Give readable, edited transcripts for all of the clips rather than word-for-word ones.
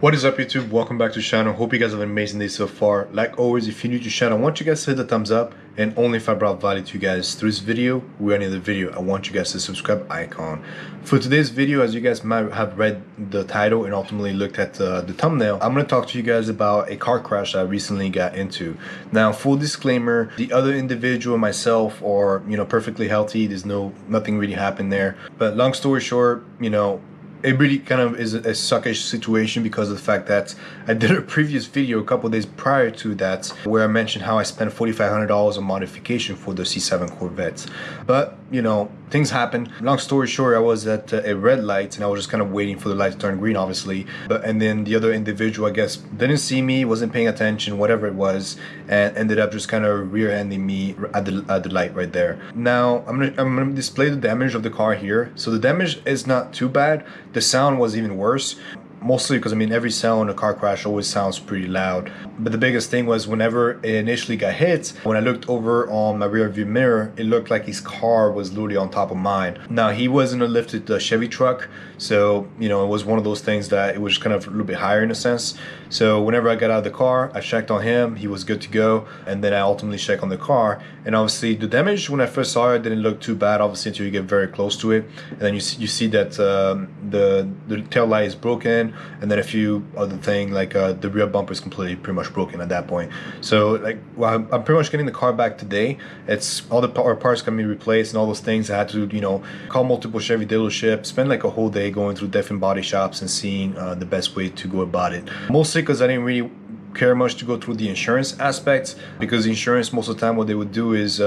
What is up, YouTube? Welcome back to the channel. Hope you guys have an amazing day so far. Like always, if you're new to the channel, I want you guys to hit the thumbs up, and only if I brought value to you guys through this video or any other video, I want you guys to subscribe icon. For today's video, as you guys might have read the title and ultimately looked at the thumbnail, I'm going to talk to you guys about a car crash I recently got into. Now, full disclaimer, the other individual, myself, are perfectly healthy. There's nothing really happened there. But long story short, it really kind of is a suckish situation because of the fact that I did a previous video a couple days prior to that where I mentioned how I spent $4,500 on modification for the C7 Corvette. But things happen. Long story short, I was at a red light and I was just kind of waiting for the light to turn green, obviously. And then the other individual, I guess, didn't see me, wasn't paying attention, whatever it was, and ended up just kind of rear-ending me at the light right there. Now I'm gonna display the damage of the car here. So the damage is not too bad. The sound was even worse. Mostly because every sound in a car crash always sounds pretty loud. But the biggest thing was whenever it initially got hit, when I looked over on my rear view mirror, it looked like his car was literally on top of mine. Now, he was in a lifted Chevy truck, so it was one of those things that it was kind of a little bit higher in a sense. So whenever I got out of the car, I checked on him, he was good to go, and then I ultimately checked on the car. And obviously the damage when I first saw it didn't look too bad, obviously, until you get very close to it. And then you see that the tail light is broken, and then a few other things like the rear bumper is completely pretty much broken at that point. So I'm pretty much getting the car back today. It's all the parts can be replaced and all those things. I had to call multiple Chevy dealerships, spend like a whole day going through different body shops and seeing the best way to go about it. Mostly because I didn't really care much to go through the insurance aspects, because the insurance most of the time what they would do is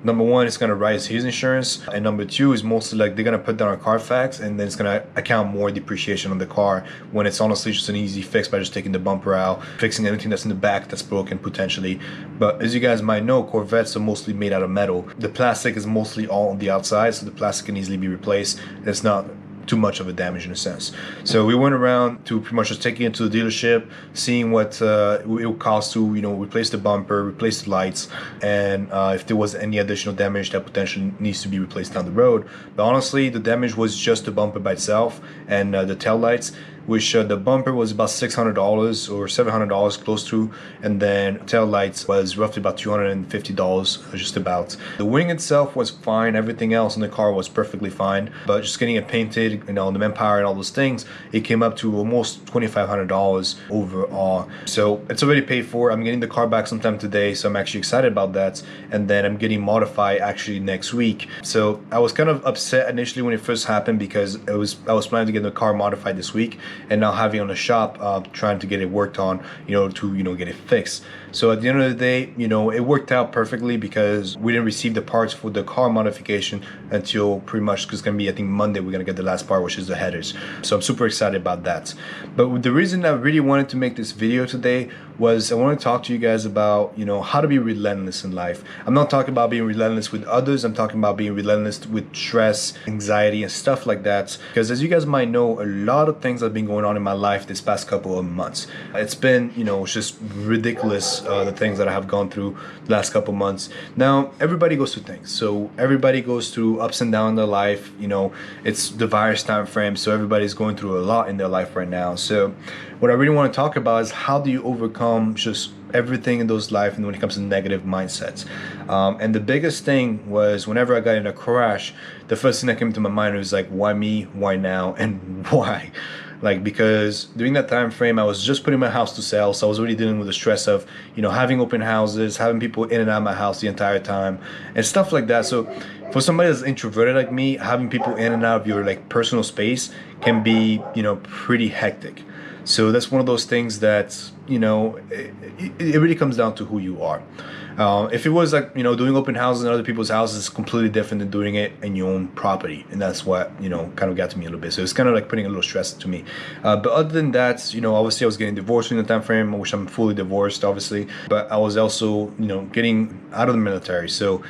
number one, it's going to raise his insurance, and number two is mostly like they're going to put down a Carfax and then it's going to account more depreciation on the car, when it's honestly just an easy fix by just taking the bumper out, fixing anything that's in the back that's broken potentially. But as you guys might know, Corvettes are mostly made out of metal. The plastic is mostly all on the outside, so the plastic can easily be replaced. It's not too much of a damage in a sense. So we went around to pretty much just taking it to the dealership, seeing what it would cost to replace the bumper, replace the lights, and if there was any additional damage that potentially needs to be replaced down the road. But honestly, the damage was just the bumper by itself and the tail lights, which the bumper was about $600 or $700 close to, and then tail lights was roughly about $250 just about. The wing itself was fine, everything else in the car was perfectly fine, but just getting it painted, the manpower and all those things, it came up to almost $2,500 overall. So it's already paid for. I'm getting the car back sometime today, so I'm actually excited about that, and then I'm getting modified actually next week. So I was kind of upset initially when it first happened, because I was planning to get the car modified this week, and now having on the shop trying to get it worked on to get it fixed. So at the end of the day, it worked out perfectly, because we didn't receive the parts for the car modification until pretty much, because it's gonna be, I think, Monday we're gonna get the last part, which is the headers. So I'm super excited about that. But the reason I really wanted to make this video today was I want to talk to you guys about how to be relentless in life. I'm not talking about being relentless with others, I'm talking about being relentless with stress, anxiety, and stuff like that. Because as you guys might know, a lot of things have been going on in my life this past couple of months. It's been it's just ridiculous, the things that I have gone through the last couple of months. Now everybody goes through things, so everybody goes through ups and downs in their life. It's the virus time frame, so everybody's going through a lot in their life right now. So what I really want to talk about is how do you overcome just everything in those life, and when it comes to negative mindsets. And the biggest thing was whenever I got in a crash, the first thing that came to my mind was like, why me, why now, and why? Because during that time frame, I was just putting my house to sell, so I was already dealing with the stress of having open houses, having people in and out of my house the entire time, and stuff like that. So for somebody that's introverted like me, having people in and out of your personal space can be pretty hectic. So that's one of those things that it really comes down to who you are. If it was doing open houses in other people's houses, it's completely different than doing it in your own property, and that's what kind of got to me a little bit. So it's kind of like putting a little stress to me. But other than that, obviously I was getting divorced in the time frame, which I'm fully divorced, obviously. But I was also getting out of the military. So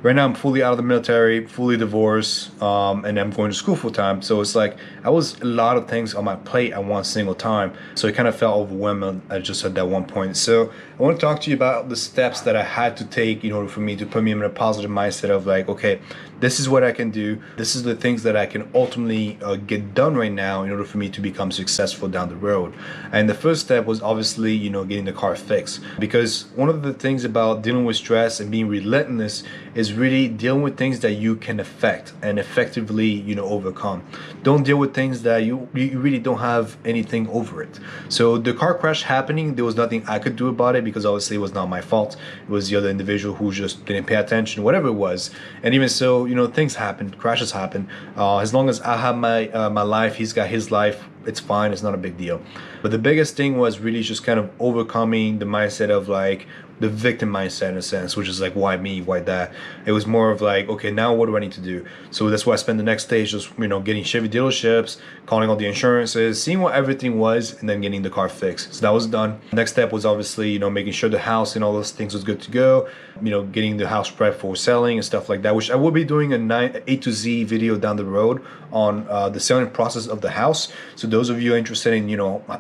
right now I'm fully out of the military, fully divorced, and I'm going to school full time. So it's like I was a lot of things on my plate at one single time. So it kind of felt overwhelming just at that one point. So I want to talk to you about the steps that I had to take in order for me to put me in a positive mindset of like, okay, this is what I can do. This is the things that I can ultimately get done right now in order for me to become successful down the road. And the first step was obviously, getting the car fixed. Because one of the things about dealing with stress and being relentless is really dealing with things that you can affect and effectively, overcome. Don't deal with things that you really don't have anything over it. So the car crash happening, there was nothing I could do about it because obviously it was not my fault. It was the other individual who just didn't pay attention, whatever it was. And even so, things happen, crashes happen. As long as I have my life, he's got his life, it's fine, it's not a big deal. But the biggest thing was really just kind of overcoming the mindset of like the victim mindset in a sense, which is like, why me, why that? It was more of like, okay, now what do I need to do? So that's why I spent the next stage just, getting Chevy dealerships, calling all the insurances, seeing what everything was, and then getting the car fixed. So that was done. Next step was obviously, making sure the house and all those things was good to go, getting the house prepped for selling and stuff like that, which I will be doing a A to Z video down the road on the selling process of the house. So those of you interested in,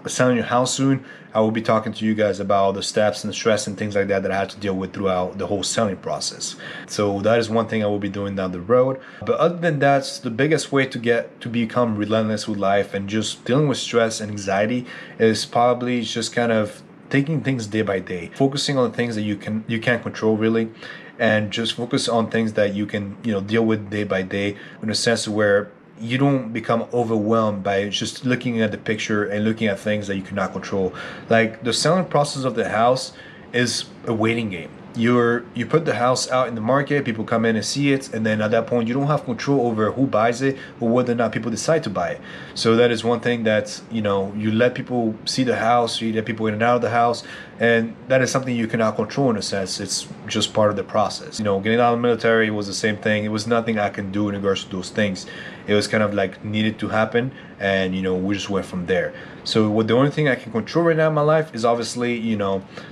selling your house soon, I will be talking to you guys about the steps and the stress and things like that I had to deal with throughout the whole selling process. So that is one thing I will be doing down the road. But other than that, the biggest way to become relentless with life and just dealing with stress and anxiety is probably just kind of taking things day by day, focusing on the things that you can't control really, and just focus on things that you can deal with day by day in a sense where you don't become overwhelmed by just looking at the picture and looking at things that you cannot control. Like the selling process of the house is a waiting game. You put the house out in the market, people come in and see it, and then at that point you don't have control over who buys it or whether or not people decide to buy it. So that is one thing that you let people see the house, you let people in and out of the house, and that is something you cannot control in a sense. It's just part of the process. Getting out of the military was the same thing. It was nothing I can do in regards to those things. It was kind of like needed to happen, and we just went from there. So the only thing I can control right now in my life is obviously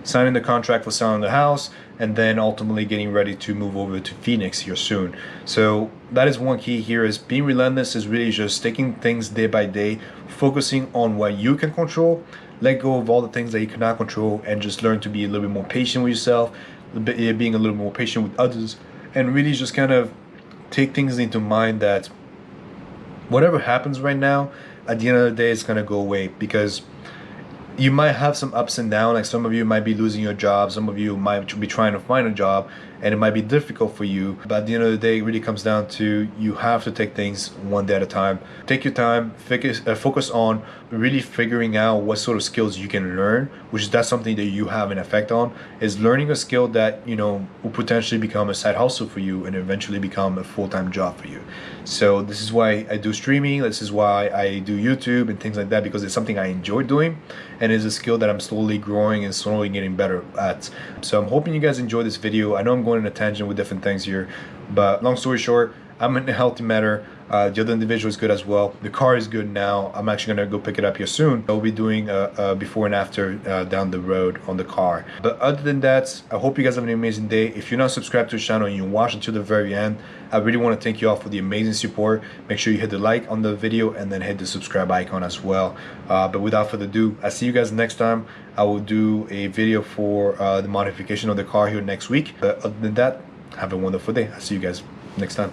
signing the contract for selling the house, and then ultimately getting ready to move over to Phoenix here soon. So that is one key here, is being relentless is really just taking things day by day, focusing on what you can control, let go of all the things that you cannot control, and just learn to be a little bit more patient with yourself, being a little more patient with others, and really just kind of take things into mind that whatever happens right now, at the end of the day, it's going to go away, because you might have some ups and downs. Like some of you might be losing your job, some of you might be trying to find a job, and it might be difficult for you. But at the end of the day, it really comes down to you have to take things one day at a time. Take your time, focus on really figuring out what sort of skills you can learn, which is that's something that you have an effect on, is learning a skill that will potentially become a side hustle for you and eventually become a full-time job for you. So this is why I do streaming, this is why I do YouTube and things like that, because it's something I enjoy doing, and it's a skill that I'm slowly growing and slowly getting better at. So I'm hoping you guys enjoy this video. I know I'm going in a tangent with different things here, but long story short, I'm in a healthy manner. The other individual is good as well. The car is good now. I'm actually gonna go pick it up here soon. I'll be doing a before and after down the road on the car. But other than that, I hope you guys have an amazing day. If you're not subscribed to the channel and you watch until the very end, I really want to thank you all for the amazing support. Make sure you hit the like on the video and then hit the subscribe icon as well. But without further ado, I'll see you guys next time. I will do a video for the modification of the car here next week. But other than that, have a wonderful day. I'll see you guys next time.